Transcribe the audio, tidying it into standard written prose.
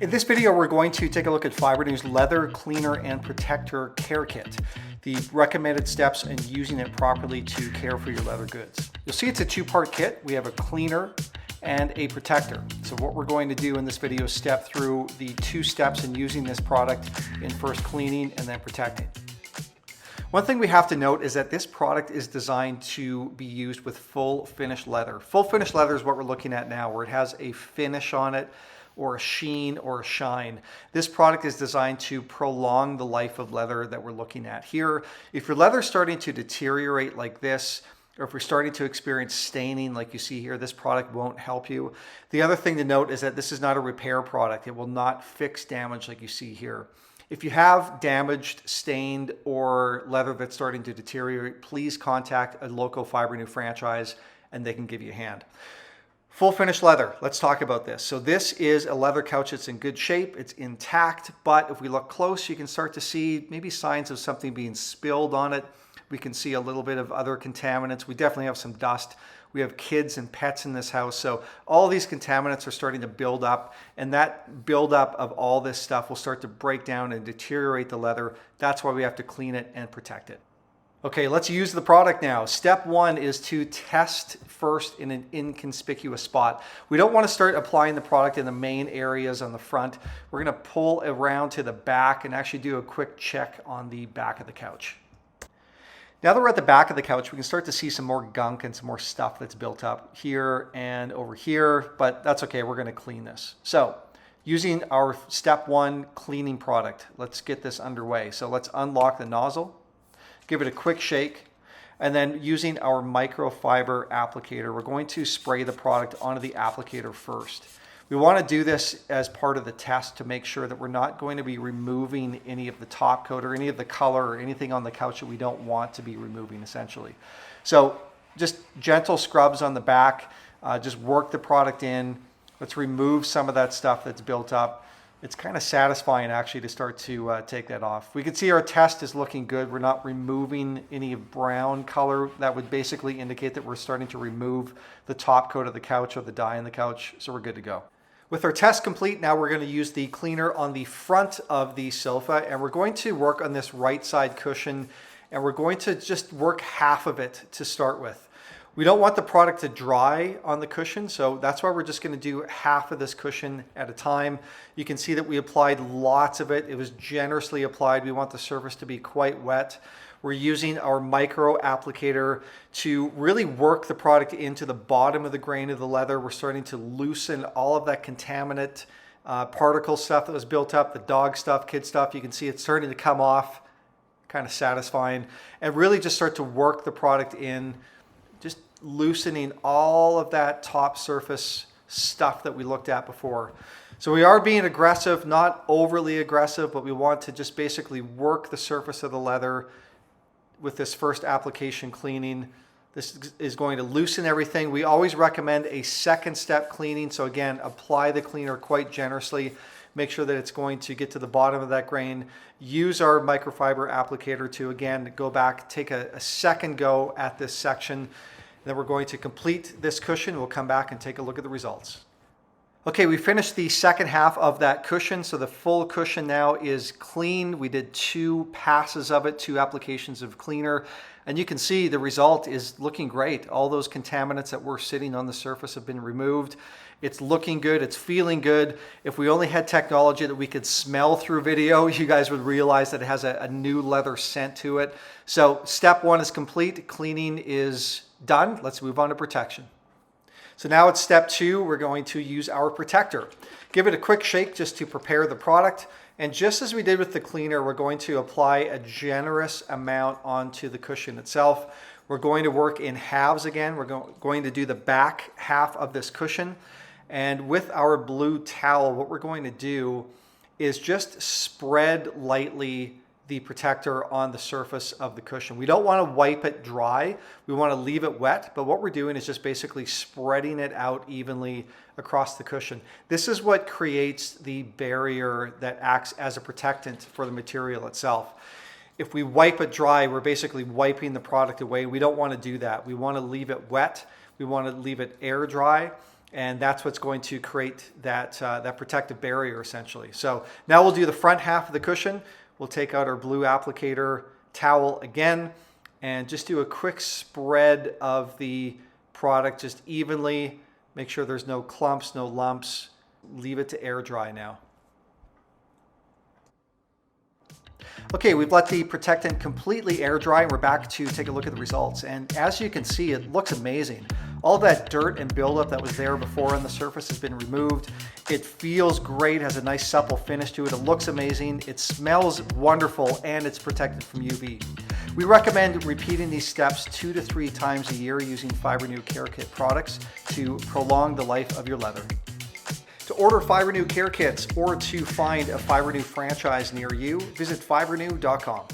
In this video, we're going to take a look at Fibrenew's Leather Cleaner and Protector Care Kit, the recommended steps in using it properly to care for your leather goods. You'll see it's a two-part kit. We have a cleaner and a protector. So what we're going to do in this video is step through the two steps in using this product in first cleaning and then protecting. One thing we have to note is that this product is designed to be used with full finished leather. Full finished leather is what we're looking at now, where it has a finish on it, or a sheen or a shine. This product is designed to prolong the life of leather that we're looking at here. If your leather is starting to deteriorate like this, or if we're starting to experience staining like you see here, this product won't help you. The other thing to note is that this is not a repair product. It will not fix damage like you see here. If you have damaged, stained, or leather that's starting to deteriorate, please contact a local Fibrenew franchise and they can give you a hand. Full finished leather, let's talk about this. So this is a leather couch that's in good shape, it's intact, but if we look close, you can start to see maybe signs of something being spilled on it. We can see a little bit of other contaminants. We definitely have some dust. We have kids and pets in this house, so all these contaminants are starting to build up, and that buildup of all this stuff will start to break down and deteriorate the leather. That's why we have to clean it and protect it. Okay, let's use the product now. Step one is to test first in an inconspicuous spot. We don't want to start applying the product in the main areas on the front. We're going to pull around to the back and actually do a quick check on the back of the couch. Now that we're at the back of the couch, we can start to see some more gunk and some more stuff that's built up here and over here, but that's okay, we're going to clean this. So, using our step one cleaning product, let's get this underway. So let's unlock the nozzle. Give it a quick shake, and then using our microfiber applicator, we're going to spray the product onto the applicator first. We want to do this as part of the test to make sure that we're not going to be removing any of the top coat or any of the color or anything on the couch that we don't want to be removing essentially. So just gentle scrubs on the back, just work the product in. Let's remove some of that stuff that's built up. It's kind of satisfying actually to start to take that off. We can see our test is looking good. We're not removing any brown color. That would basically indicate that we're starting to remove the top coat of the couch or the dye in the couch, so we're good to go. With our test complete, now we're going to use the cleaner on the front of the sofa, and we're going to work on this right side cushion, and we're going to just work half of it to start with. We don't want the product to dry on the cushion, so that's why we're just going to do half of this cushion at a time. You can see that we applied lots of it. It was generously applied. We want the surface to be quite wet. We're using our micro applicator to really work the product into the bottom of the grain of the leather. We're starting to loosen all of that contaminant particle stuff that was built up, the dog stuff, kid stuff. You can see it's starting to come off, kind of satisfying, and really just start to work the product in, just loosening all of that top surface stuff that we looked at before. So we are being aggressive, not overly aggressive, but we want to just basically work the surface of the leather with this first application cleaning. This is going to loosen everything. We always recommend a second step cleaning. So again, apply the cleaner quite generously. Make sure that it's going to get to the bottom of that grain. Use our microfiber applicator to, again, go back, take a second go at this section. Then we're going to complete this cushion. We'll come back and take a look at the results. Okay, we finished the second half of that cushion. So the full cushion now is clean. We did 2 passes of it, 2 applications of cleaner. And you can see the result is looking great. All those contaminants that were sitting on the surface have been removed. It's looking good, it's feeling good. If we only had technology that we could smell through video, you guys would realize that it has a new leather scent to it. So step one is complete, cleaning is done. Let's move on to protection. So now it's step 2, we're going to use our protector. Give it a quick shake just to prepare the product. And just as we did with the cleaner, we're going to apply a generous amount onto the cushion itself. We're going to work in halves again. We're going to do the back half of this cushion. And with our blue towel, what we're going to do is just spread lightly the protector on the surface of the cushion. We don't want to wipe it dry. We want to leave it wet, but what we're doing is just basically spreading it out evenly across the cushion. This is what creates the barrier that acts as a protectant for the material itself. If we wipe it dry, we're basically wiping the product away. We don't want to do that. We want to leave it wet. We want to leave it air dry. And that's what's going to create that protective barrier essentially. So now we'll do the front half of the cushion. We'll take out our blue applicator towel again and just do a quick spread of the product just evenly. Make sure there's no clumps, no lumps. Leave it to air dry now. Okay, we've let the protectant completely air dry and we're back to take a look at the results. And as you can see, it looks amazing. All that dirt and buildup that was there before on the surface has been removed. It feels great, has a nice supple finish to it. It looks amazing. It smells wonderful and it's protected from UV. We recommend repeating these steps 2 to 3 times a year using Fibrenew Care Kit products to prolong the life of your leather. To order Fibrenew Care Kits or to find a Fibrenew franchise near you, visit fibrenew.com.